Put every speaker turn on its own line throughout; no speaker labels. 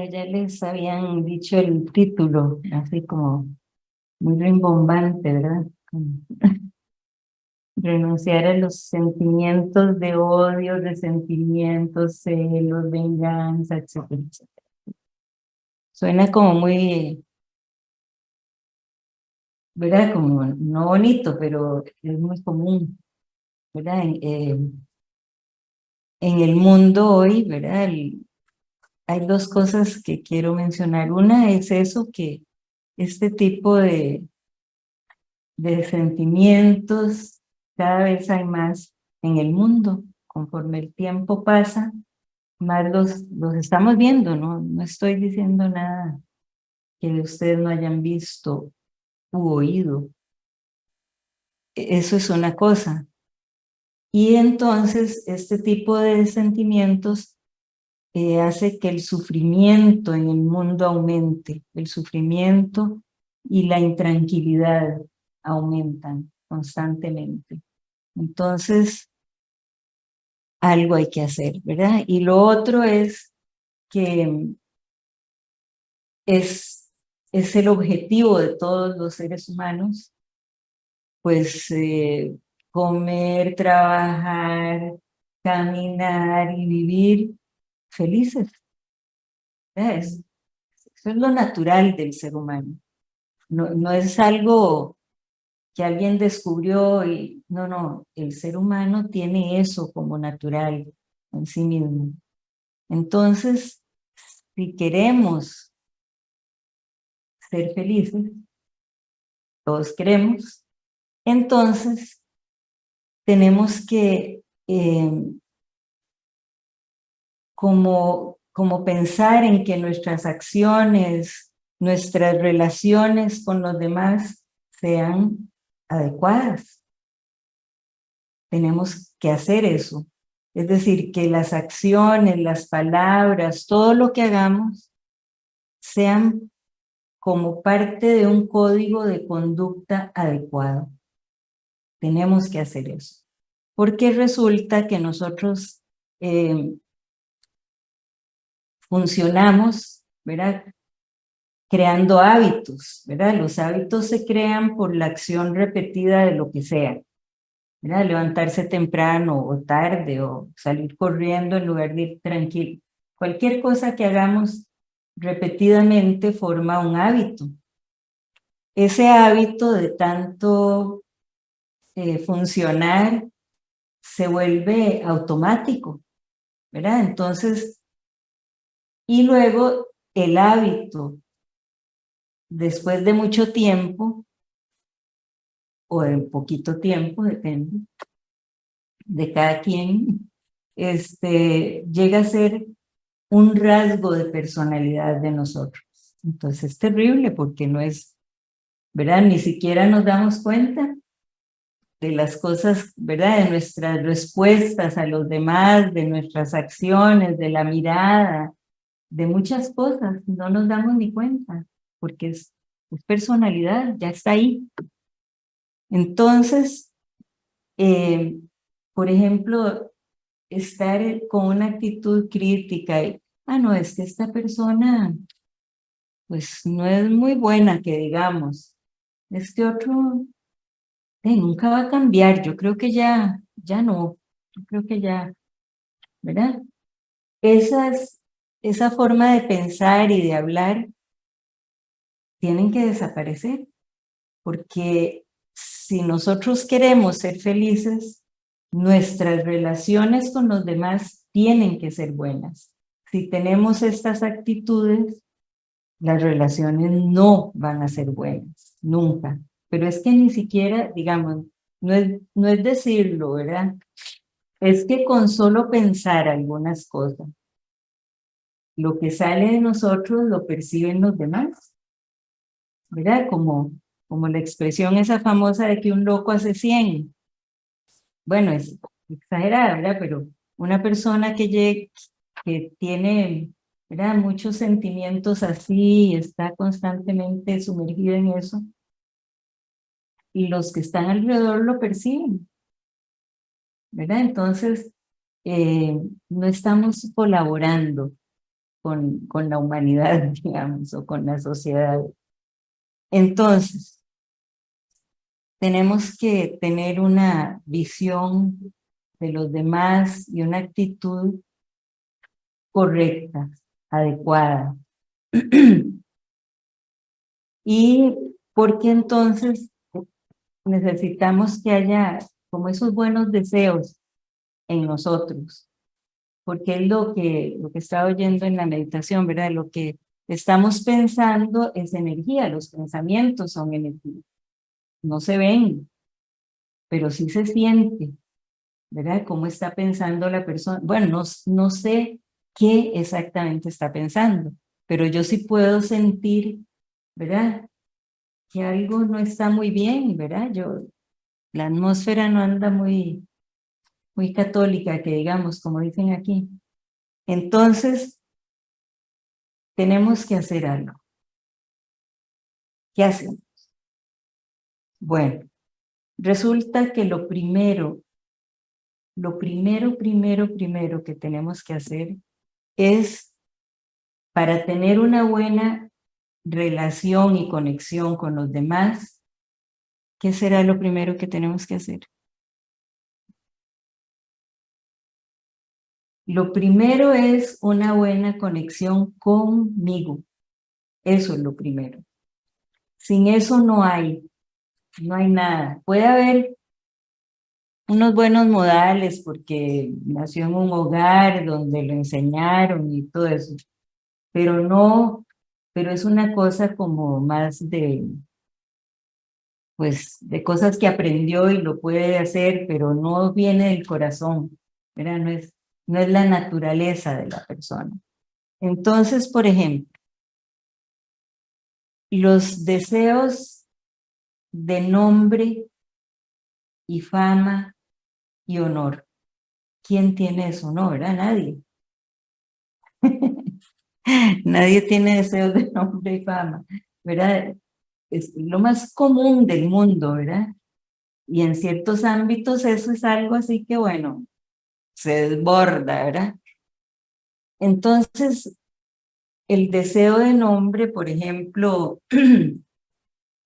ya les habían dicho el título, así como muy rimbombante, ¿verdad? Como renunciar a los sentimientos de odio, resentimientos, celos, venganza, etcétera, etcétera. Suena como muy, ¿verdad? Como no bonito, pero es muy común, ¿verdad? En el mundo hoy, ¿verdad? Hay dos cosas que quiero mencionar. Una es eso, que este tipo de sentimientos cada vez hay más en el mundo. Conforme el tiempo pasa, más los estamos viendo, ¿no? No estoy diciendo nada que ustedes no hayan visto u oído. Eso es una cosa. Y entonces este tipo de sentimientos hace que el sufrimiento en el mundo aumente, el sufrimiento y la intranquilidad aumentan constantemente. Entonces, algo hay que hacer, ¿verdad? Y lo otro es que es el objetivo de todos los seres humanos, pues comer, trabajar, caminar y vivir felices, ¿verdad? Eso es lo natural del ser humano. No es algo que alguien descubrió y no, el ser humano tiene eso como natural en sí mismo. Entonces, si queremos ser felices, todos queremos, entonces tenemos que como pensar en que nuestras acciones, nuestras relaciones con los demás sean adecuadas. Tenemos que hacer eso. Es decir, que las acciones, las palabras, todo lo que hagamos sean como parte de un código de conducta adecuado. Tenemos que hacer eso. Porque resulta que nosotros funcionamos, ¿verdad? Creando hábitos, ¿verdad? Los hábitos se crean por la acción repetida de lo que sea, ¿verdad? Levantarse temprano o tarde o salir corriendo en lugar de ir tranquilo. Cualquier cosa que hagamos repetidamente forma un hábito. Ese hábito de tanto funcionar se vuelve automático, ¿verdad? Entonces, y luego el hábito, después de mucho tiempo, o de poquito tiempo, depende de cada quien, llega a ser un rasgo de personalidad de nosotros. Entonces es terrible porque no es, ¿verdad? Ni siquiera nos damos cuenta de las cosas, ¿verdad? De nuestras respuestas a los demás, de nuestras acciones, de la mirada, de muchas cosas. No nos damos ni cuenta porque es personalidad, ya está ahí. Entonces, por ejemplo, estar con una actitud crítica y, no, es que esta persona pues no es muy buena, que digamos. Este otro nunca va a cambiar, yo creo que ya no, yo creo que ya, ¿verdad? Esa forma de pensar y de hablar tienen que desaparecer, porque si nosotros queremos ser felices, nuestras relaciones con los demás tienen que ser buenas. Si tenemos estas actitudes, las relaciones no van a ser buenas, nunca. Pero es que ni siquiera, digamos, no es decirlo, ¿verdad? Es que con solo pensar algunas cosas, lo que sale de nosotros lo perciben los demás, ¿verdad? Como la expresión esa famosa de que un loco hace 100. Bueno, es exagerada, ¿verdad? Pero una persona que tiene, ¿verdad? Muchos sentimientos así y está constantemente sumergido en eso, y los que están alrededor lo perciben, ¿verdad? Entonces, no estamos colaborando con la humanidad, digamos, o con la sociedad. Entonces, tenemos que tener una visión de los demás y una actitud correcta, adecuada. Y porque entonces necesitamos que haya como esos buenos deseos en nosotros, porque es lo que estaba oyendo en la meditación, ¿verdad? Lo que estamos pensando es energía, los pensamientos son energía. No se ven, pero sí se siente, ¿verdad? ¿Cómo está pensando la persona? Bueno, no sé qué exactamente está pensando, pero yo sí puedo sentir, ¿verdad? Que algo no está muy bien, ¿verdad? La atmósfera no anda muy católica, que digamos, como dicen aquí. Entonces, tenemos que hacer algo. ¿Qué hacemos? Bueno, resulta que primero que tenemos que hacer es, para tener una buena relación y conexión con los demás, ¿qué será lo primero que tenemos que hacer? Lo primero es una buena conexión conmigo. Eso es lo primero. Sin eso no hay nada. Puede haber unos buenos modales porque nació en un hogar donde lo enseñaron y todo eso, pero no, pero es una cosa como más pues, de cosas que aprendió y lo puede hacer, pero no viene del corazón, ¿verdad? No es la naturaleza de la persona. Entonces, por ejemplo, los deseos de nombre y fama y honor. ¿Quién tiene eso? No, ¿verdad? Nadie. Nadie tiene deseos de nombre y fama, ¿verdad? Es lo más común del mundo, ¿verdad? Y en ciertos ámbitos eso es algo así que, bueno, se desborda, ¿verdad? Entonces, el deseo de nombre, por ejemplo,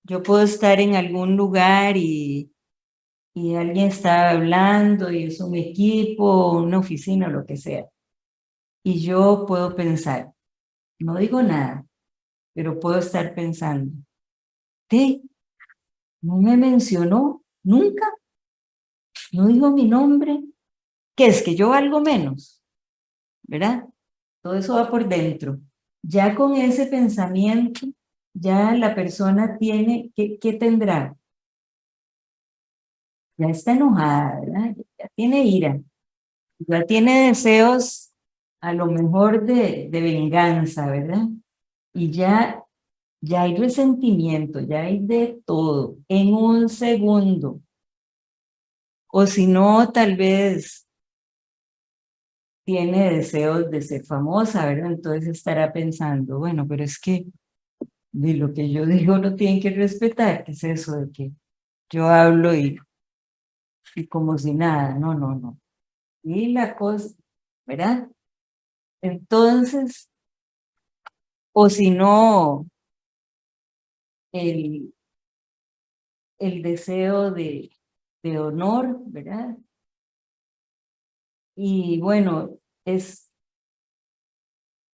yo puedo estar en algún lugar y alguien está hablando y es un equipo, una oficina, lo que sea. Y yo puedo pensar, no digo nada, pero puedo estar pensando, no me mencionó nunca, no dijo mi nombre, ¿qué es que yo valgo menos? ¿Verdad? Todo eso va por dentro. Ya con ese pensamiento, ya la persona tiene, ¿qué tendrá? Ya está enojada, ¿verdad? Ya tiene ira, ya tiene deseos a lo mejor de venganza, ¿verdad? Y ya hay resentimiento, ya hay de todo en un segundo. O si no, tal vez tiene deseos de ser famosa, ¿verdad? Entonces estará pensando, bueno, pero es que de lo que yo digo lo tienen que respetar, ¿qué es eso de que yo hablo y como si nada? No, no, no. Y la cosa, ¿verdad? Entonces, o si no, el, el deseo de honor, ¿verdad? Y bueno,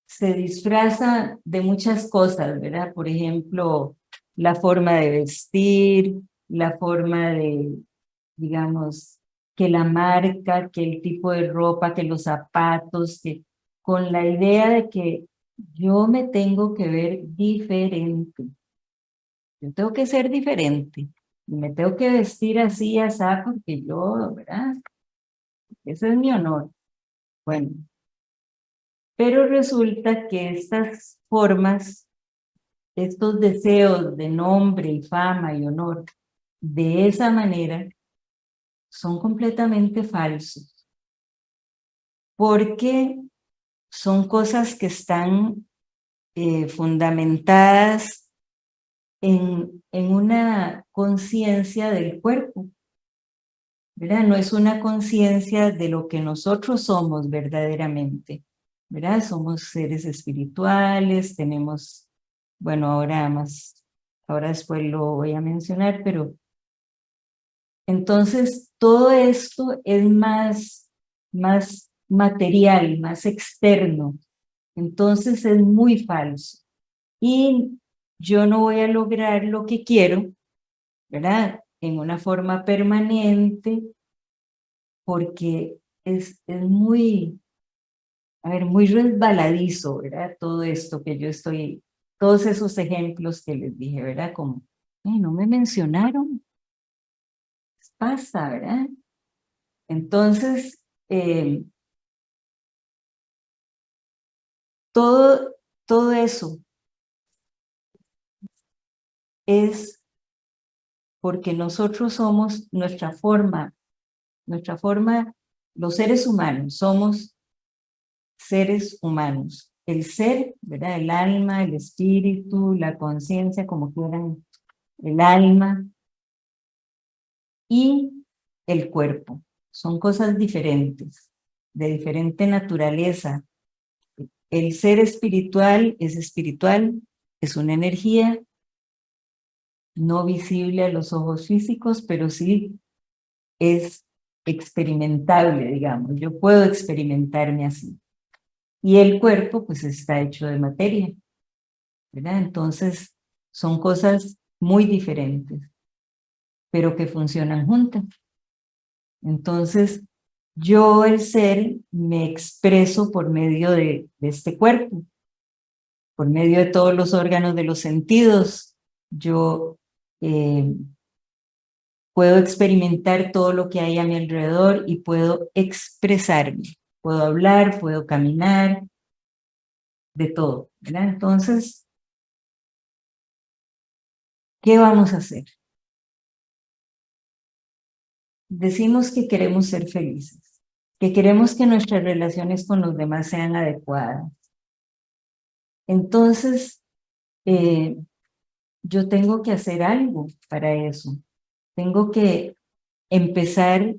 se disfraza de muchas cosas, ¿verdad? Por ejemplo, la forma de vestir, la forma de, digamos, que la marca, que el tipo de ropa, que los zapatos, que con la idea de que yo me tengo que ver diferente. Yo tengo que ser diferente. Y me tengo que vestir así, así, porque yo, ¿verdad? Ese es mi honor. Bueno, pero resulta que estas formas, estos deseos de nombre y fama y honor, de esa manera, son completamente falsos, porque son cosas que están fundamentadas en una conciencia del cuerpo, ¿verdad? No es una conciencia de lo que nosotros somos verdaderamente. ¿verdad? Somos seres espirituales, tenemos, bueno, ahora después lo voy a mencionar, pero entonces todo esto es más material, más externo, entonces es muy falso. Y yo no voy a lograr lo que quiero, ¿verdad? En una forma permanente, porque es muy, a ver, muy resbaladizo, ¿verdad? Todo esto que yo estoy, todos esos ejemplos que les dije, ¿verdad? Como, no me mencionaron, pasa, ¿verdad? Entonces, todo, todo eso es porque nosotros somos nuestra forma, los seres humanos, somos seres humanos. El ser, ¿verdad? El alma, el espíritu, la conciencia, como quieran, el alma y el cuerpo. Son cosas diferentes, de diferente naturaleza. El ser espiritual, es una energía no visible a los ojos físicos, pero sí es experimentable, digamos. Yo puedo experimentarme así. Y el cuerpo, pues, está hecho de materia, ¿verdad? Entonces, son cosas muy diferentes, pero que funcionan juntas. Entonces, yo, el ser, me expreso por medio de este cuerpo, por medio de todos los órganos de los sentidos. Yo puedo experimentar todo lo que hay a mi alrededor y puedo expresarme. Puedo hablar, puedo caminar, de todo, ¿verdad? Entonces, ¿qué vamos a hacer? Decimos que queremos ser felices, que queremos que nuestras relaciones con los demás sean adecuadas. Entonces, yo tengo que hacer algo para eso. Tengo que empezar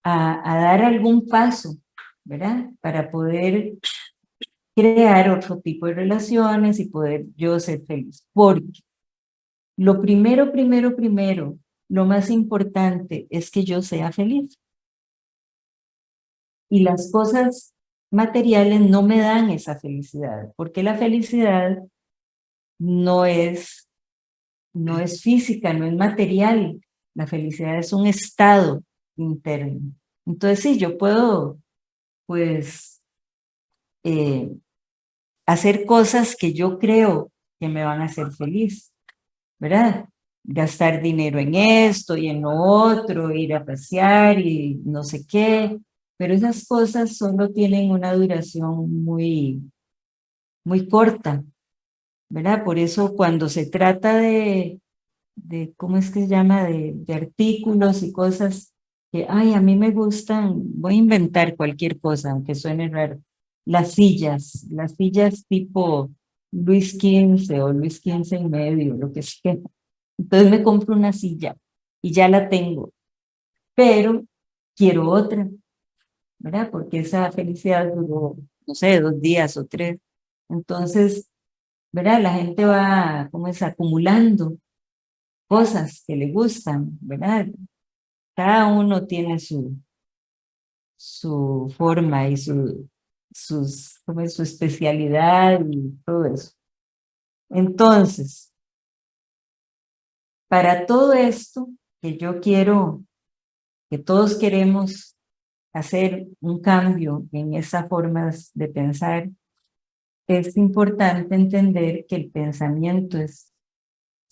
a dar algún paso, ¿verdad? Para poder crear otro tipo de relaciones y poder yo ser feliz. Porque lo primero, lo más importante es que yo sea feliz. Y las cosas materiales no me dan esa felicidad, porque la felicidad no es, no es física, no es material. La felicidad es un estado interno. Entonces sí, yo puedo, pues, eh, hacer cosas que yo creo que me van a hacer feliz, ¿verdad? Gastar dinero en esto y en lo otro, ir a pasear y no sé qué, pero esas cosas solo tienen una duración muy corta, ¿verdad? Por eso cuando se trata ¿cómo es que se llama? De artículos y cosas que, ay, a mí me gustan, voy a inventar cualquier cosa, aunque suene raro. Las sillas tipo Luis XV o Luis XV y medio, lo que sea. Entonces me compro una silla y ya la tengo, pero quiero otra, ¿verdad? Porque esa felicidad duró, no sé, 2 días o 3. Entonces, ¿verdad? La gente va, ¿cómo es? Acumulando cosas que le gustan, ¿verdad? Cada uno tiene su forma y ¿cómo es? Su especialidad y todo eso. Entonces, para todo esto que yo quiero, que todos queremos hacer un cambio en esas formas de pensar, es importante entender que el pensamiento es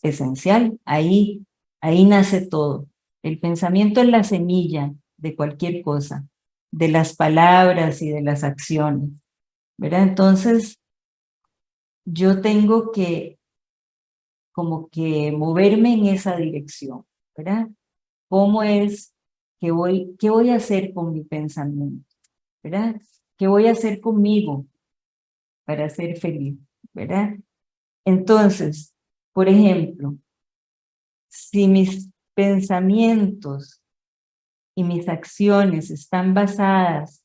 esencial. Ahí nace todo. El pensamiento es la semilla de cualquier cosa, de las palabras y de las acciones, ¿verdad? Entonces, yo tengo que como que moverme en esa dirección, ¿verdad? ¿Cómo es qué voy a hacer con mi pensamiento, ¿verdad? ¿Qué voy a hacer conmigo para ser feliz, ¿verdad? Entonces, por ejemplo, si mis pensamientos y mis acciones están basadas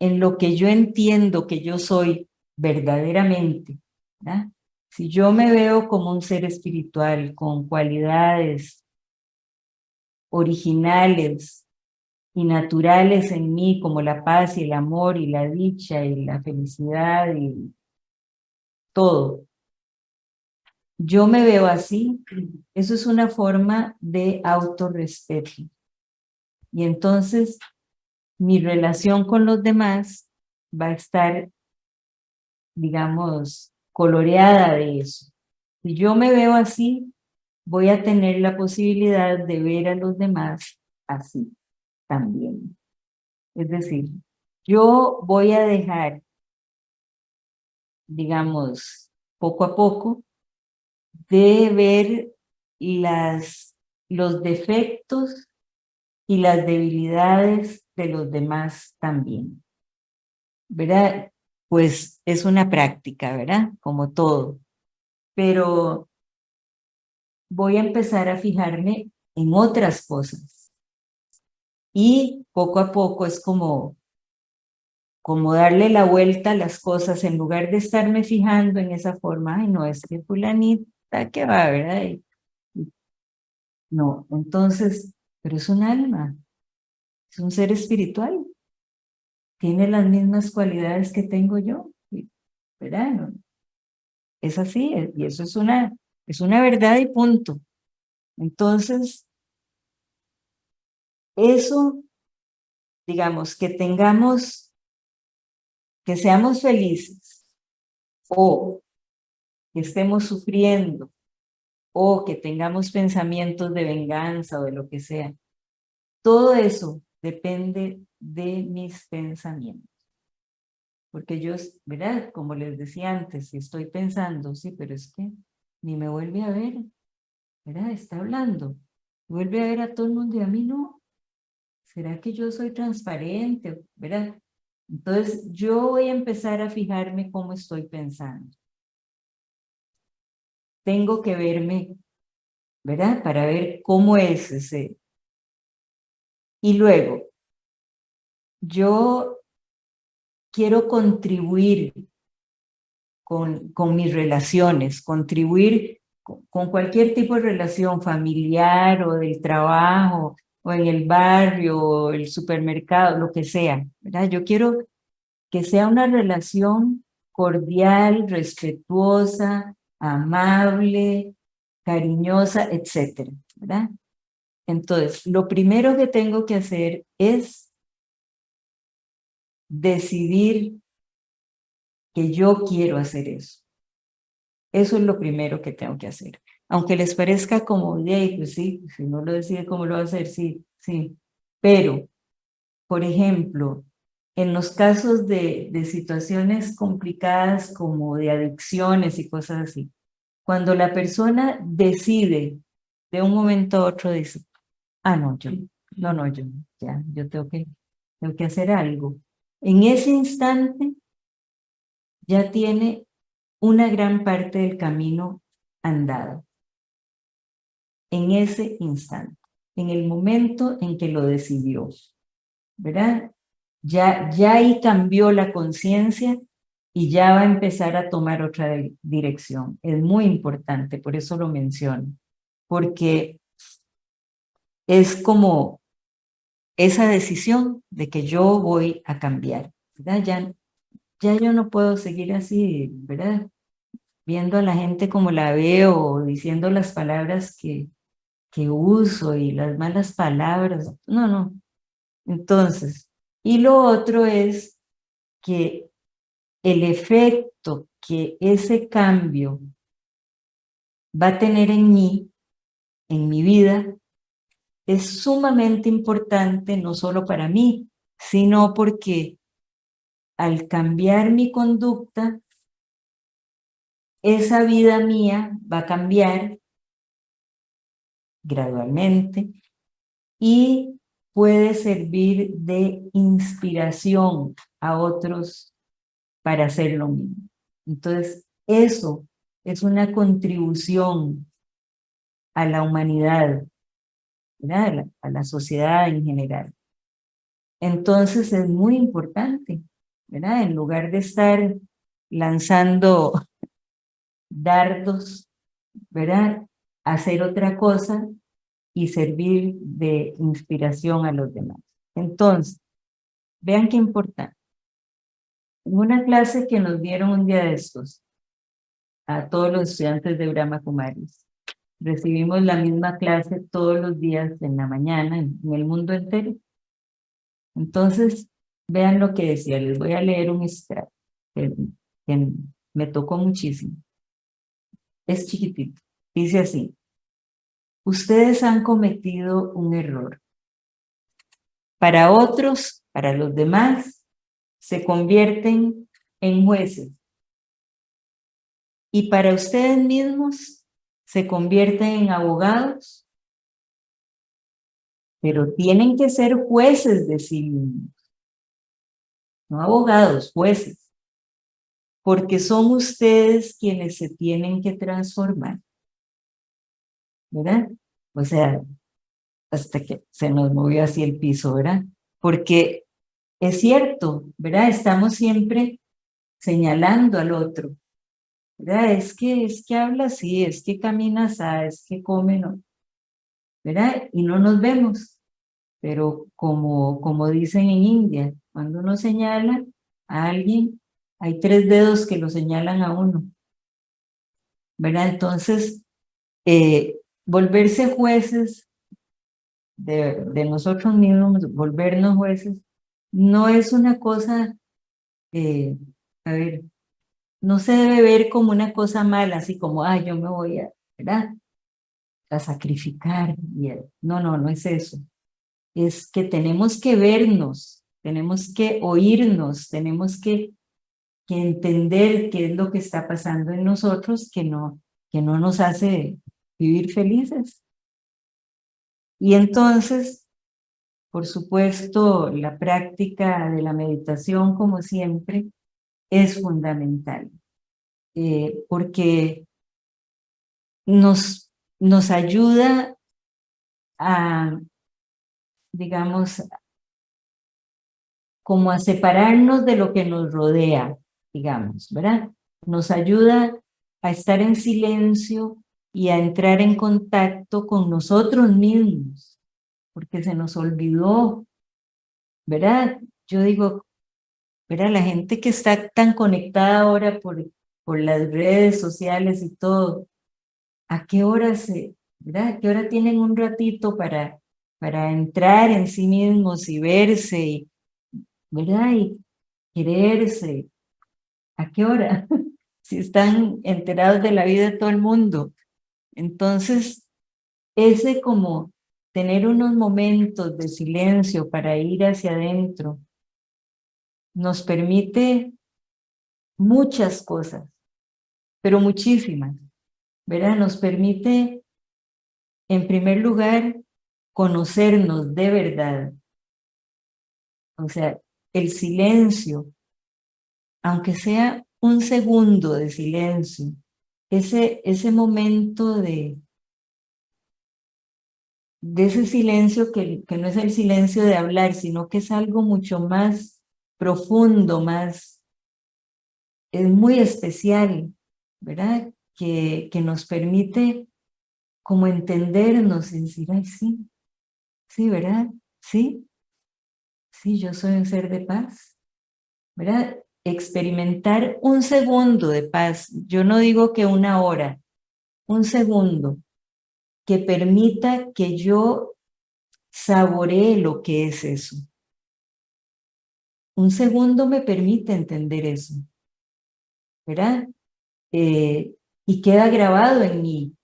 en lo que yo entiendo que yo soy verdaderamente, ¿verdad? Si yo me veo como un ser espiritual con cualidades originales y naturales en mí, como la paz y el amor y la dicha y la felicidad y todo, yo me veo así, eso es una forma de autorrespeto. Y entonces mi relación con los demás va a estar, digamos, coloreada de eso. Si yo me veo así, voy a tener la posibilidad de ver a los demás así también. Es decir, yo voy a dejar, digamos, poco a poco, de ver los defectos y las debilidades de los demás también, ¿verdad? Pues es una práctica, ¿verdad? Como todo. Pero voy a empezar a fijarme en otras cosas. Y poco a poco es como darle la vuelta a las cosas en lugar de estarme fijando en esa forma. Ay, no, es que fulanita que va, ¿verdad? No, entonces, pero es un alma, es un ser espiritual, tiene las mismas cualidades que tengo yo, ¿verdad? No, es así, y eso es una verdad y punto. Entonces, eso, digamos, que seamos felices o que estemos sufriendo o que tengamos pensamientos de venganza o de lo que sea, todo eso depende de mis pensamientos. Porque yo, ¿verdad? Como les decía antes, si estoy pensando, sí, pero es que ni me vuelve a ver, ¿verdad? Está hablando, vuelve a ver a todo el mundo y a mí no. ¿Será que yo soy transparente? ¿Verdad? Entonces, yo voy a empezar a fijarme cómo estoy pensando. Tengo que verme, ¿verdad? Para ver cómo es ese. Y luego, yo quiero contribuir con mis relaciones, contribuir con cualquier tipo de relación familiar o del trabajo o en el barrio o el supermercado, lo que sea, ¿verdad? Yo quiero que sea una relación cordial, respetuosa, amable, cariñosa, etcétera, ¿verdad? Entonces, lo primero que tengo que hacer es decidir que yo quiero hacer eso. Eso es lo primero que tengo que hacer. Aunque les parezca como, pues sí, si no lo decide cómo lo va a hacer, sí, sí. Pero, por ejemplo, en los casos de situaciones complicadas como de adicciones y cosas así, cuando la persona decide de un momento a otro, dice, ah, no, yo, ya, yo tengo que hacer algo. En ese instante ya tiene una gran parte del camino andado. En ese instante, en el momento en que lo decidió, ¿verdad? Ya ahí cambió la conciencia y ya va a empezar a tomar otra dirección. Es muy importante, por eso lo menciono, porque es como esa decisión de que yo voy a cambiar, ¿verdad? Ya yo no puedo seguir así, ¿verdad? Viendo a la gente como la veo, diciendo las palabras que uso y las malas palabras. No, no. Entonces, y lo otro es que el efecto que ese cambio va a tener en mi vida, es sumamente importante, no solo para mí, sino porque al cambiar mi conducta, esa vida mía va a cambiar gradualmente y puede servir de inspiración a otros para hacer lo mismo. Entonces, eso es una contribución a la humanidad, ¿verdad? A la sociedad en general. Entonces, es muy importante. ¿verdad? En lugar de estar lanzando dardos, ¿verdad? Hacer otra cosa y servir de inspiración a los demás. Entonces, vean qué importante. En una clase que nos dieron un día de estos, a todos los estudiantes de Brahma Kumaris, recibimos la misma clase todos los días en la mañana en el mundo entero. Entonces, vean lo que decía. Les voy a leer un extracto que me tocó muchísimo. Es chiquitito. Dice así: ustedes han cometido un error. Para otros, para los demás, se convierten en jueces. Y para ustedes mismos, se convierten en abogados. Pero tienen que ser jueces de sí mismos. No abogados, jueces. Porque son ustedes quienes se tienen que transformar. ¿Verdad? O sea, hasta que se nos movió así el piso, ¿verdad? Porque es cierto, ¿verdad? Estamos siempre señalando al otro, ¿verdad? Es que habla así, es que camina así, es que come, ¿no? ¿Verdad? Y no nos vemos. Pero como dicen en India, cuando uno señala a alguien, hay 3 dedos que lo señalan a uno, ¿verdad? Entonces, volverse jueces de nosotros mismos, volvernos jueces, no es una cosa, a ver, no se debe ver como una cosa mala, así como, yo me voy a, ¿verdad? A sacrificar. No, no, no es eso. Es que tenemos que vernos, tenemos que oírnos, tenemos que entender qué es lo que está pasando en nosotros que no nos hace vivir felices. Y entonces, por supuesto, la práctica de la meditación, como siempre, es fundamental, porque nos ayuda a, digamos, como a separarnos de lo que nos rodea, digamos, ¿verdad? Nos ayuda a estar en silencio y a entrar en contacto con nosotros mismos, porque se nos olvidó, ¿verdad? Yo digo, ¿verdad? La gente que está tan conectada ahora por las redes sociales y todo, ¿a qué hora ¿verdad? ¿A qué hora tienen un ratito para entrar en sí mismos y verse, ¿verdad? Y quererse. ¿A qué hora? Si están enterados de la vida de todo el mundo. Entonces, ese como tener unos momentos de silencio para ir hacia adentro nos permite muchas cosas, pero muchísimas, ¿verdad? Nos permite, en primer lugar, conocernos de verdad. O sea, el silencio, aunque sea un segundo de silencio, ese momento de ese silencio que no es el silencio de hablar, sino que es algo mucho más profundo, es muy especial, ¿verdad? Que nos permite como entendernos y decir, ay, sí, sí, ¿verdad? Sí, sí, yo soy un ser de paz, ¿verdad? Experimentar un segundo de paz, yo no digo que una hora, un segundo, que permita que yo saboree lo que es eso. Un segundo me permite entender eso, ¿verdad? Y queda grabado en mí.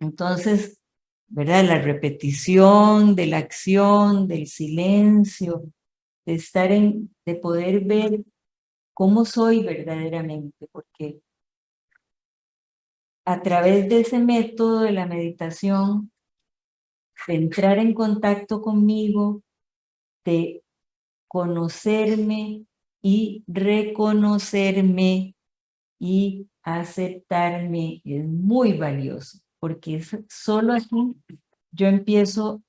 Entonces, ¿verdad? La repetición de la acción, del silencio, de poder ver cómo soy verdaderamente, porque a través de ese método de la meditación, de entrar en contacto conmigo, de conocerme y reconocerme y aceptarme es muy valioso, porque es solo así yo empiezo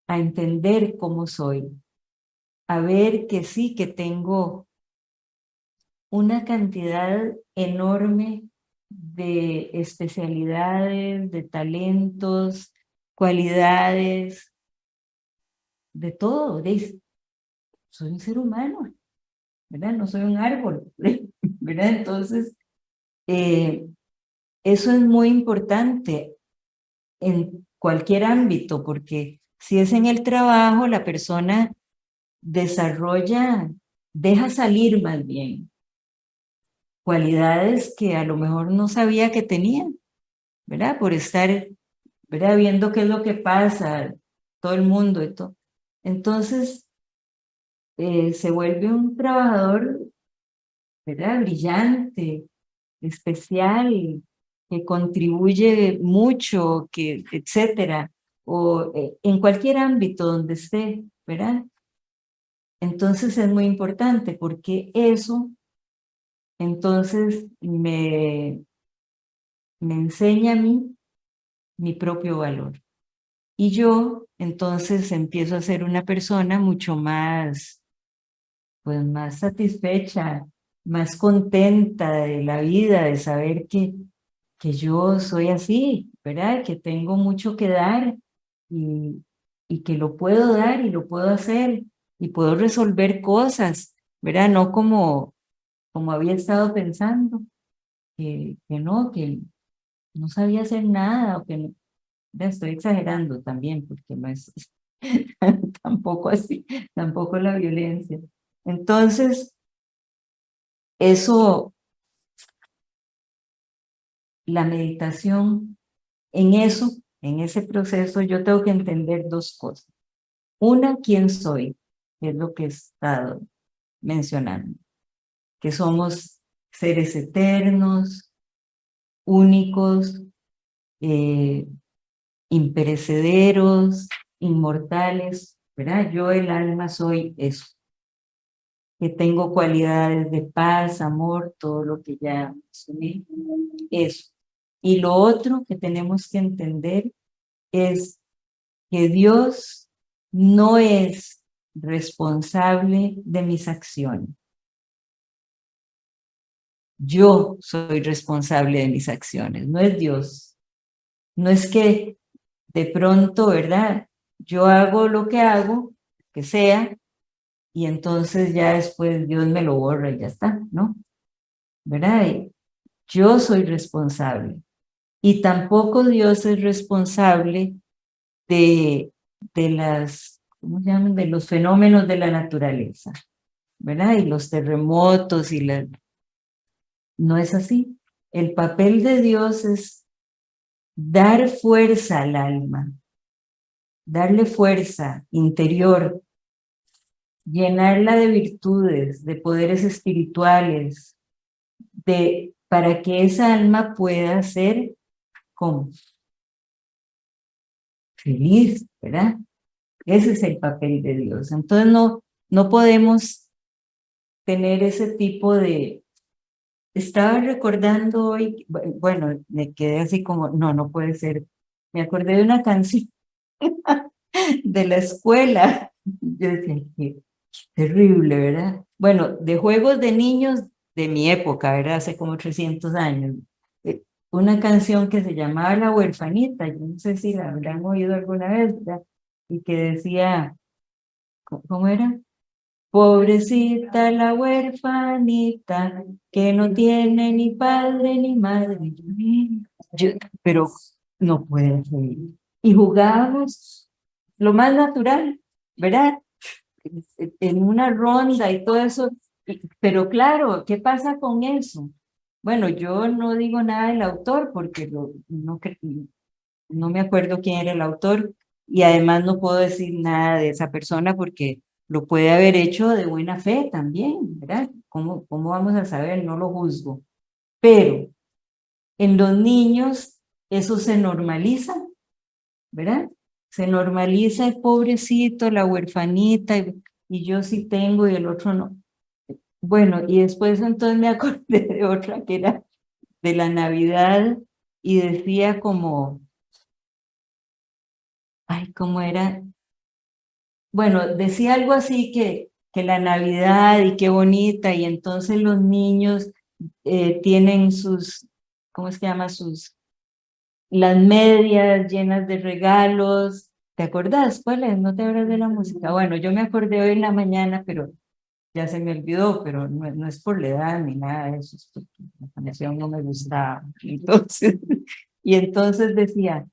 a entender cómo soy, a ver que sí, que tengo una cantidad enorme de especialidades, de talentos, cualidades, de todo. Soy un ser humano, ¿verdad? No soy un árbol, ¿verdad? Entonces, eso es muy importante en cualquier ámbito, porque si es en el trabajo, la persona desarrolla, deja salir más bien cualidades que a lo mejor no sabía que tenía, ¿verdad? Por estar, ¿verdad? Viendo qué es lo que pasa, todo el mundo y todo. Entonces, se vuelve un trabajador, ¿verdad? Brillante, especial, que contribuye mucho, que, etcétera, o en cualquier ámbito donde esté, ¿verdad? Entonces es muy importante porque eso entonces me enseña a mí mi propio valor. Y yo entonces empiezo a ser una persona mucho más, pues más satisfecha, más contenta de la vida, de saber que yo soy así, ¿verdad? Que tengo mucho que dar y, y que lo puedo dar y lo puedo hacer y puedo resolver cosas, ¿verdad? No como había estado pensando, que no sabía hacer nada o que no, ya estoy exagerando también porque no es tampoco así, tampoco la violencia. Entonces, eso, la meditación, en eso, en ese proceso, yo tengo que entender dos cosas. Una, quién soy, que es lo que he estado mencionando, que somos seres eternos, únicos, eh, imperecederos, inmortales, ¿verdad? Yo el alma soy eso, que tengo cualidades de paz, amor, todo lo que ya mencioné, eso. Y lo otro que tenemos que entender es que Dios no es responsable de mis acciones. Yo soy responsable de mis acciones, no es Dios. No es que de pronto, ¿verdad? Yo hago lo que hago, que sea, y entonces ya después Dios me lo borra y ya está, ¿no? ¿Verdad? Y yo soy responsable. Y tampoco Dios es responsable de, de las, ¿cómo se llaman? De los fenómenos de la naturaleza, ¿verdad? Y los terremotos y la... No es así. El papel de Dios es dar fuerza al alma, darle fuerza interior, llenarla de virtudes, de poderes espirituales, para que esa alma pueda ser como feliz, ¿verdad? Ese es el papel de Dios. Entonces no podemos tener ese tipo de... Estaba recordando hoy, bueno, me quedé así como, no puede ser. Me acordé de una canción de la escuela. Yo decía, qué terrible, ¿verdad? Bueno, de juegos de niños de mi época, ¿verdad? Hace como 300 años. Una canción que se llamaba La Huerfanita, yo no sé si la habrán oído alguna vez, ¿verdad? Y que decía, ¿cómo era? Pobrecita la huerfanita, que no tiene ni padre ni madre. Yo, pero no puede ser. Y jugábamos lo más natural, ¿verdad? En una ronda y todo eso. Pero claro, ¿qué pasa con eso? Bueno, yo no digo nada del autor porque no me acuerdo quién era el autor y además no puedo decir nada de esa persona porque lo puede haber hecho de buena fe también, ¿verdad? ¿Cómo vamos a saber? No lo juzgo. Pero en los niños eso se normaliza, ¿verdad? Se normaliza el pobrecito, la huerfanita, y yo sí tengo y el otro no. Bueno, y después entonces me acordé de otra que era de la Navidad y decía como, ay, ¿cómo era? Bueno, decía algo así que la Navidad y qué bonita, y entonces los niños tienen sus, ¿cómo es que llama? Las medias llenas de regalos. ¿Te acordás? ¿Cuál es? ¿No te acuerdas de la música? Bueno, yo me acordé hoy en la mañana, pero ya se me olvidó, pero no es por la edad ni nada de eso, es porque la canción no me gustaba. Entonces, y entonces decía,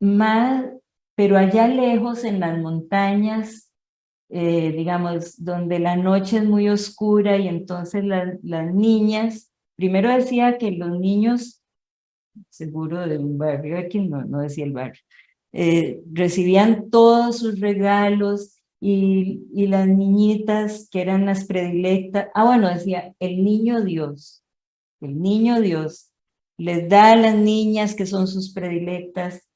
más, pero allá lejos en las montañas, digamos, donde la noche es muy oscura y entonces las niñas, primero decía que los niños, seguro de un barrio, aquí no decía el barrio, recibían todos sus regalos y las niñitas que eran las predilectas, bueno, decía el niño Dios les da a las niñas que son sus predilectas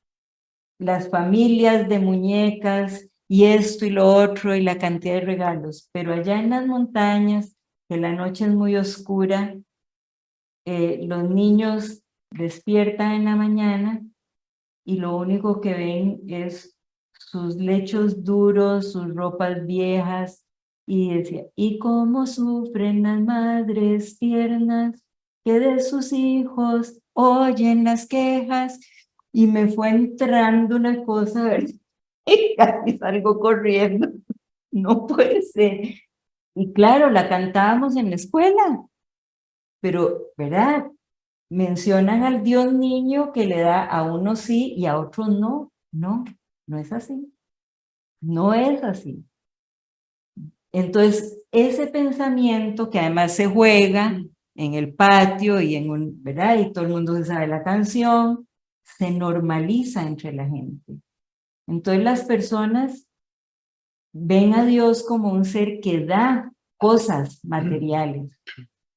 las familias de muñecas y esto y lo otro y la cantidad de regalos, pero allá en las montañas, que la noche es muy oscura, los niños despiertan en la mañana y lo único que ven es sus lechos duros, sus ropas viejas, y decía, y cómo sufren las madres tiernas que de sus hijos oyen las quejas, y me fue entrando una cosa, ¿verdad? Y casi salgo corriendo, no puede ser. Y claro, la cantábamos en la escuela, pero, ¿verdad? Mencionan al Dios niño que le da a unos sí y a otros no. No es así. No es así. Entonces, ese pensamiento que además se juega en el patio y ¿verdad? Y todo el mundo se sabe la canción, se normaliza entre la gente. Entonces las personas ven a Dios como un ser que da cosas materiales.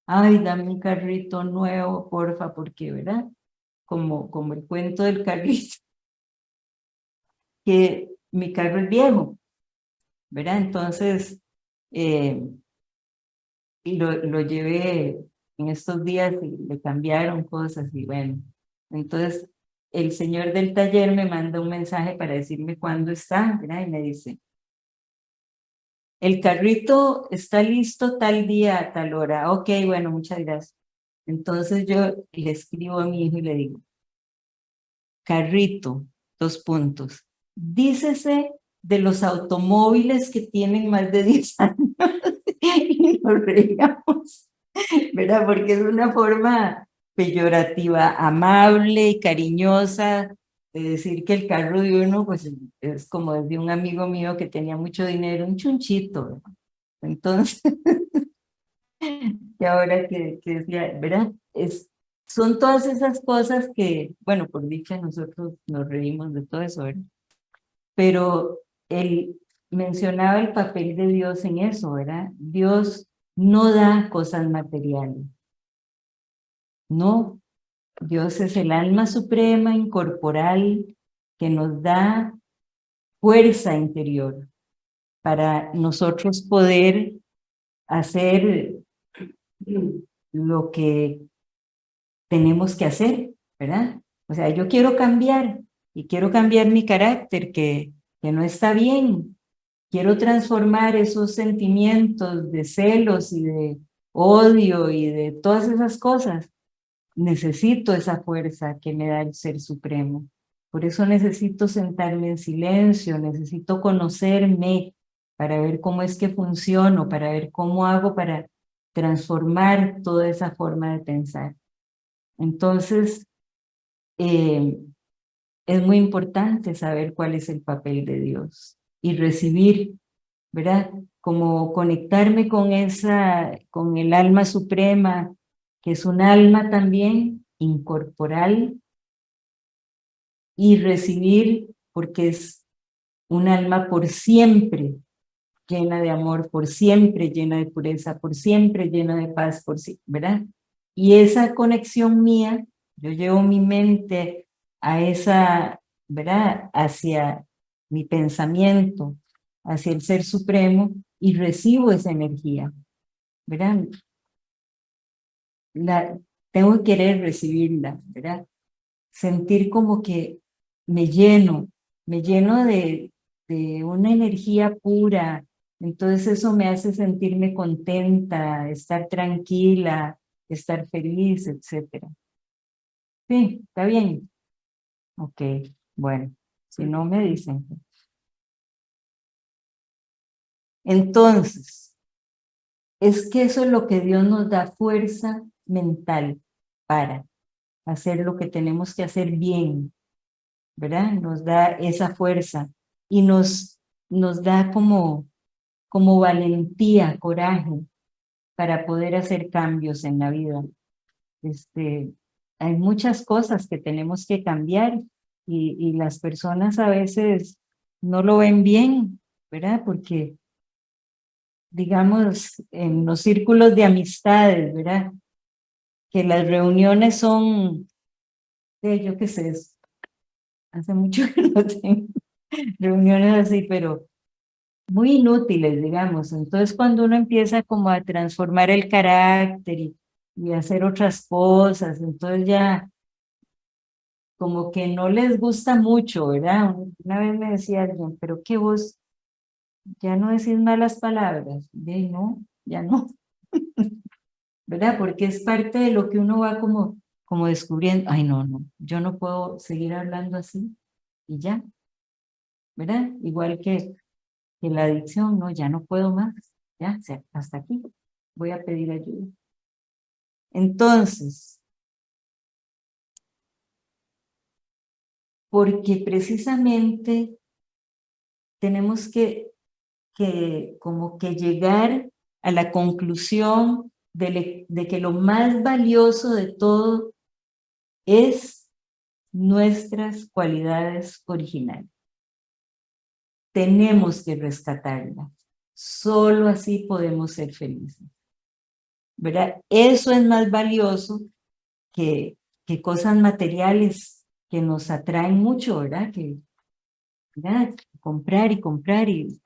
Ay, dame un carrito nuevo, porfa, porque, ¿verdad? Como el cuento del carrito, que mi carro es viejo, ¿verdad? Entonces, eh, lo llevé en estos días y le cambiaron cosas y bueno, entonces el señor del taller me manda un mensaje para decirme cuándo está, ¿verdad? Y me dice, el carrito está listo tal día, a tal hora. Ok, bueno, muchas gracias. Entonces yo le escribo a mi hijo y le digo, carrito, dos puntos. Dícese de los automóviles que tienen más de 10 años y nos reíamos, ¿verdad? Porque es una forma peyorativa, amable y cariñosa de decir que el carro de uno, pues es como decía un amigo mío que tenía mucho dinero, un chunchito, ¿verdad? Entonces, y ahora que decía, ¿verdad? Son todas esas cosas que, bueno, por dicha nosotros nos reímos de todo eso, ¿verdad? Pero él mencionaba el papel de Dios en eso, ¿verdad? Dios no da cosas materiales, no. Dios es el alma suprema, incorporal, que nos da fuerza interior para nosotros poder hacer lo que tenemos que hacer, ¿verdad? O sea, yo quiero cambiar y quiero cambiar mi carácter que no está bien. Quiero transformar esos sentimientos de celos y de odio y de todas esas cosas. Necesito esa fuerza que me da el Ser Supremo. Por eso necesito sentarme en silencio, necesito conocerme para ver cómo es que funciono, para ver cómo hago para transformar toda esa forma de pensar. Entonces, eh, es muy importante saber cuál es el papel de Dios y recibir, ¿verdad? Como conectarme con el alma suprema, que es un alma también incorporal, y recibir, porque es un alma por siempre llena de amor, por siempre llena de pureza, por siempre llena de paz, ¿verdad? Y esa conexión mía, yo llevo mi mente a esa, ¿verdad? Hacia mi pensamiento, hacia el Ser Supremo y recibo esa energía, ¿verdad? La, tengo que querer recibirla, ¿verdad? Sentir como que me lleno de una energía pura, Entonces eso me hace sentirme contenta, estar tranquila, estar feliz, etcétera. Sí, está bien. Ok, bueno, si no me dicen. Entonces, es que eso es lo que Dios nos da, fuerza mental para hacer lo que tenemos que hacer bien, ¿verdad? Nos da esa fuerza y nos da como valentía, coraje para poder hacer cambios en la vida. Hay muchas cosas que tenemos que cambiar y las personas a veces no lo ven bien, ¿verdad? Porque, digamos, en los círculos de amistades, ¿verdad? Que las reuniones son, yo qué sé, hace mucho que no tengo reuniones así, pero muy inútiles, digamos. Entonces, cuando uno empieza como a transformar el carácter y hacer otras cosas, entonces ya como que no les gusta mucho, ¿verdad? Una vez me decía alguien, pero que vos ya no decís malas palabras. De no, ya no, ¿verdad? Porque es parte de lo que uno va como descubriendo. Ay, no, no, yo no puedo seguir hablando así y ya, ¿verdad? Igual que la adicción, no, ya no puedo más, ya, o sea, hasta aquí, voy a pedir ayuda. Entonces, porque precisamente tenemos que como que llegar a la conclusión de que lo más valioso de todo es nuestras cualidades originales. Tenemos que rescatarlas. Solo así podemos ser felices, ¿verdad? Eso es más valioso que cosas materiales que nos atraen mucho, ¿verdad? ¿Verdad? Comprar y comprar y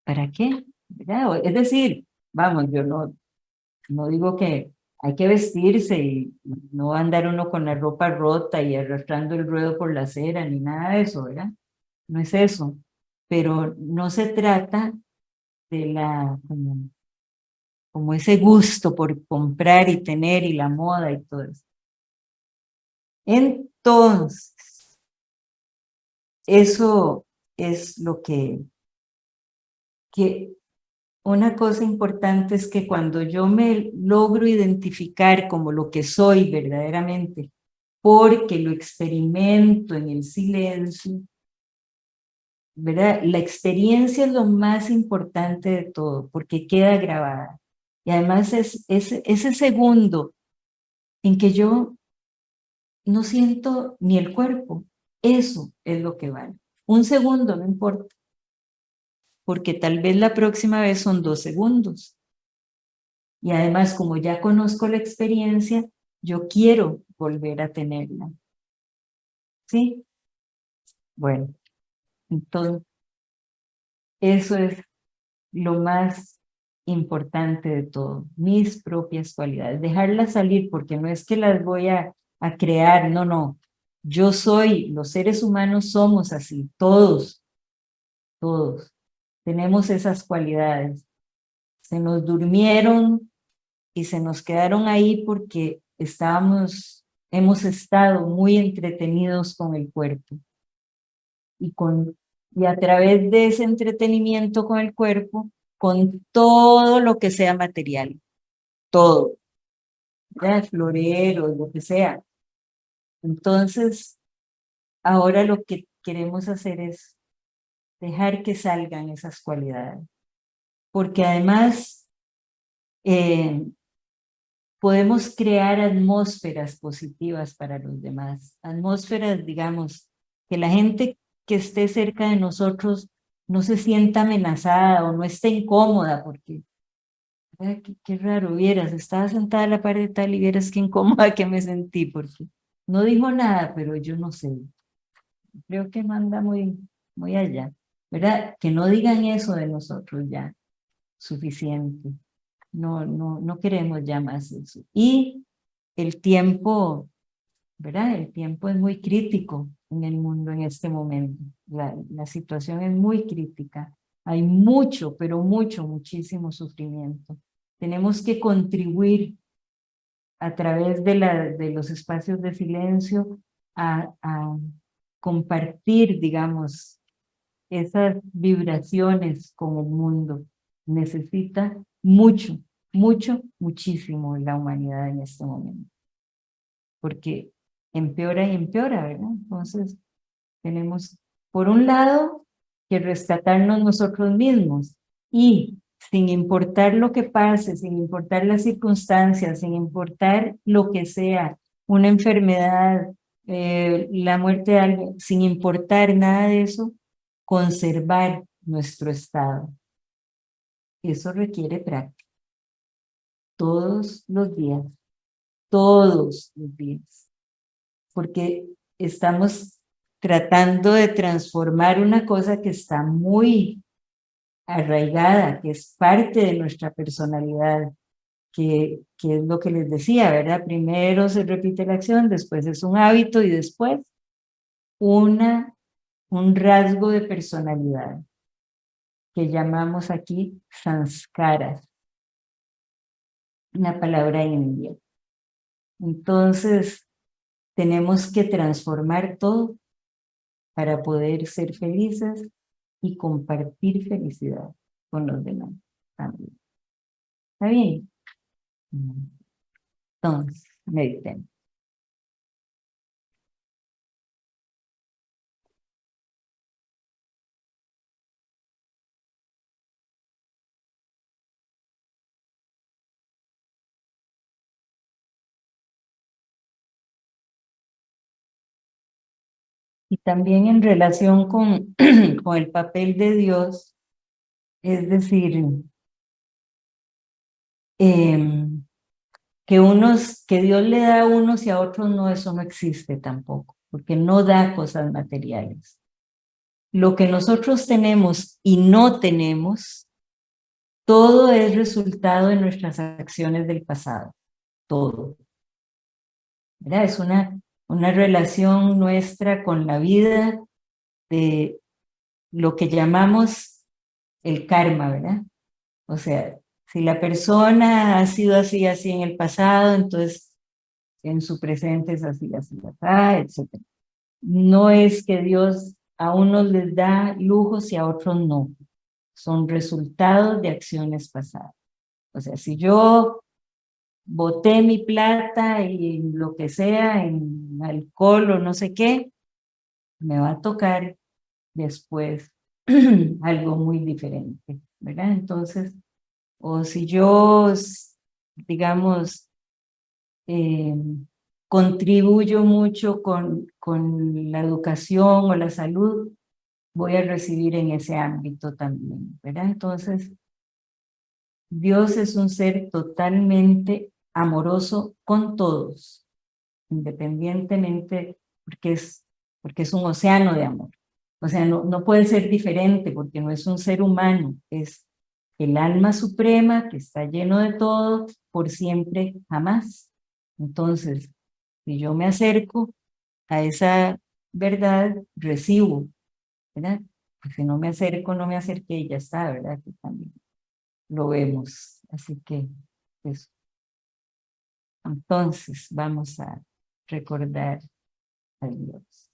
¿para qué? ¿Verdad? Es decir, vamos, yo no digo que hay que vestirse y no andar uno con la ropa rota y arrastrando el ruedo por la acera, ni nada de eso, ¿verdad? No es eso. Pero no se trata de como ese gusto por comprar y tener y la moda y todo eso. Entonces, eso es lo que una cosa importante es que cuando yo me logro identificar como lo que soy verdaderamente, porque lo experimento en el silencio, ¿verdad? La experiencia es lo más importante de todo, porque queda grabada. Y además es ese segundo en que yo no siento ni el cuerpo, eso es lo que vale. Un segundo, no importa, porque tal vez la próxima vez son 2 segundos. Y además, como ya conozco la experiencia, yo quiero volver a tenerla. ¿Sí? Bueno, entonces, eso es lo más importante de todo, mis propias cualidades, dejarlas salir porque no es que las voy a crear, no, no. Yo soy, los seres humanos somos así, todos, tenemos esas cualidades. Se nos durmieron y se nos quedaron ahí porque hemos estado muy entretenidos con el cuerpo y a través de ese entretenimiento con el cuerpo, con todo lo que sea material, todo, ¿verdad? Floreros, lo que sea. Entonces, ahora lo que queremos hacer es dejar que salgan esas cualidades, porque además eh, podemos crear atmósferas positivas para los demás, atmósferas, digamos, que la gente que esté cerca de nosotros no se sienta amenazada o no esté incómoda, porque qué raro, vieras, estaba sentada en la pared tal y vieras qué incómoda que me sentí, porque no dijo nada, pero yo no sé, creo que manda muy allá, ¿verdad? Que no digan eso de nosotros ya, suficiente. No queremos ya más eso. Y el tiempo, ¿verdad? El tiempo es muy crítico en el mundo en este momento. La situación es muy crítica. Hay mucho, pero mucho, muchísimo sufrimiento. Tenemos que contribuir a través de los espacios de silencio a compartir, digamos, esas vibraciones con el mundo. Necesita mucho, mucho, muchísimo la humanidad en este momento, porque empeora y empeora, ¿verdad? Entonces, tenemos, por un lado, que rescatarnos nosotros mismos y sin importar lo que pase, sin importar las circunstancias, sin importar lo que sea, una enfermedad, la muerte de alguien, sin importar nada de eso, conservar nuestro estado. Eso requiere práctica todos los días, porque estamos tratando de transformar una cosa que está muy arraigada, que es parte de nuestra personalidad, que es lo que les decía, ¿verdad? Primero se repite la acción, después es un hábito y después una, un rasgo de personalidad que llamamos aquí sanskaras, una palabra india. Entonces, tenemos que transformar todo para poder ser felices y compartir felicidad con los demás también. ¿Está bien? Entonces, mediten. Y también en relación con, con el papel de Dios, es decir, que Dios le da a unos y a otros no, eso no existe tampoco, porque no da cosas materiales. Lo que nosotros tenemos y no tenemos, todo es resultado de nuestras acciones del pasado, todo. ¿Verdad? Es una relación nuestra con la vida de lo que llamamos el karma, ¿verdad? O sea, si la persona ha sido así, así en el pasado, entonces en su presente es así, así, así, etc. No es que Dios a unos les da lujos y a otros no. Son resultados de acciones pasadas. O sea, si yo boté mi plata y lo que sea en alcohol o no sé qué, me va a tocar después algo muy diferente, ¿verdad? Entonces, o si yo, digamos, eh, contribuyo mucho con la educación o la salud, voy a recibir en ese ámbito también, ¿verdad? Entonces, Dios es un ser totalmente amoroso con todos, independientemente, porque es un océano de amor. O sea, no puede ser diferente porque no es un ser humano, es el alma suprema que está lleno de todo por siempre, jamás. Entonces, si yo me acerco a esa verdad, recibo, ¿verdad? Pues si no me acerco, no me acerqué y ya está, ¿verdad? Que también lo vemos. Así que, pues, entonces vamos a recordar a Dios.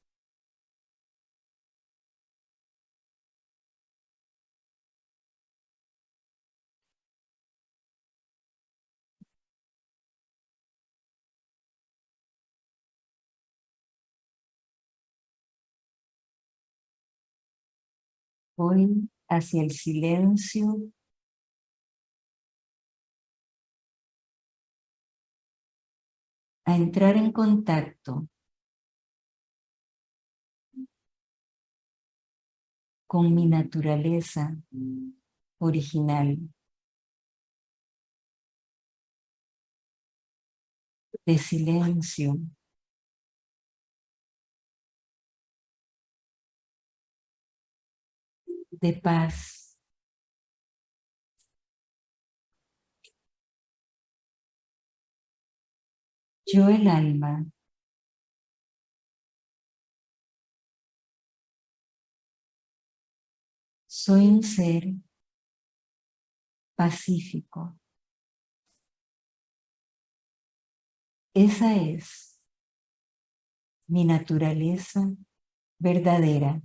Voy hacia el silencio, a entrar en contacto con mi naturaleza original de silencio, de paz. Yo, el alma, Soy un ser pacífico. Esa es mi naturaleza verdadera.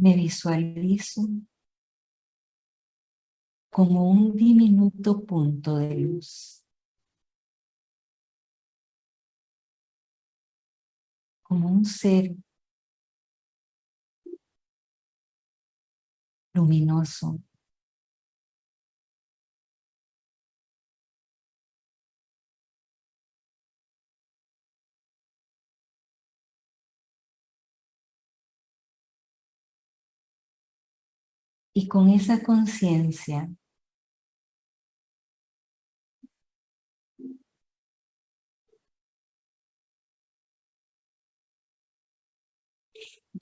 Me visualizo como un diminuto punto de luz, como un ser luminoso, y con esa conciencia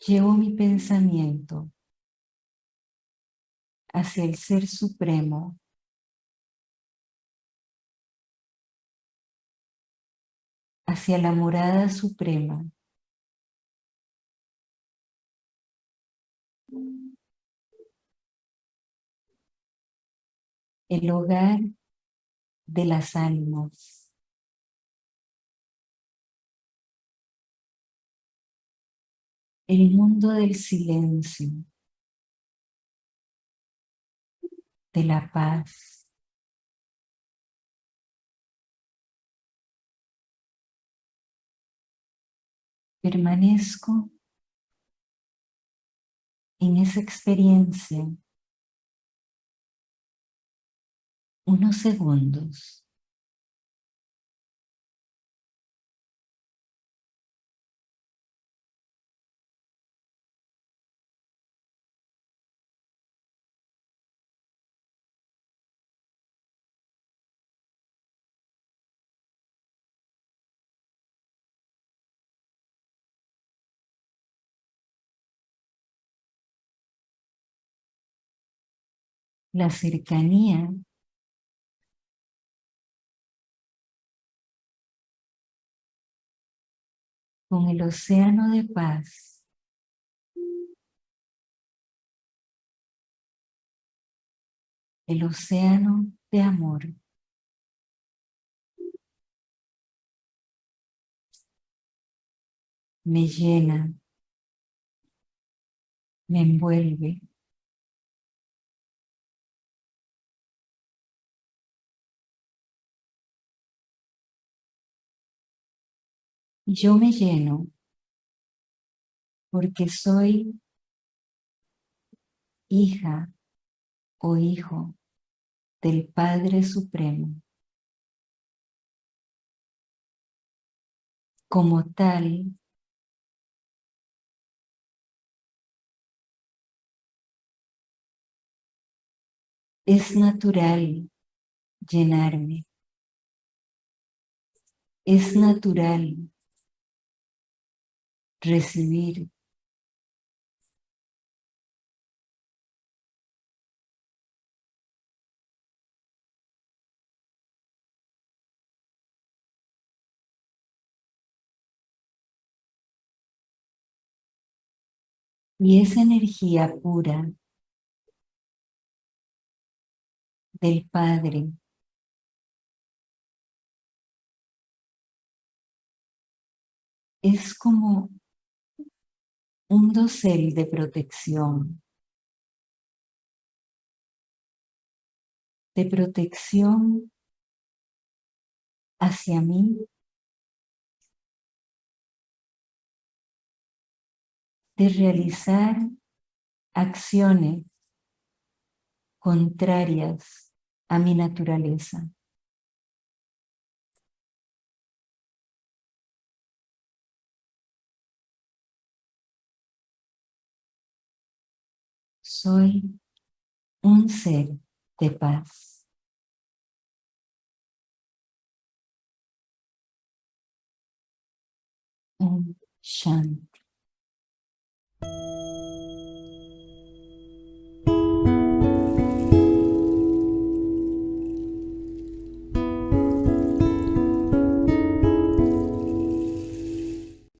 llevo mi pensamiento hacia el Ser Supremo, hacia la morada suprema, el hogar de las almas, el mundo del silencio, de la paz. Permanezco en esa experiencia unos segundos. La cercanía con el océano de paz, el océano de amor, me llena, me envuelve. Yo me lleno porque soy hija o hijo del Padre Supremo. Como tal, es natural llenarme, es natural recibir. Y esa energía pura del Padre es como un dosel de protección hacia mí, de realizar acciones contrarias a mi naturaleza. Soy un ser de paz. Shanti.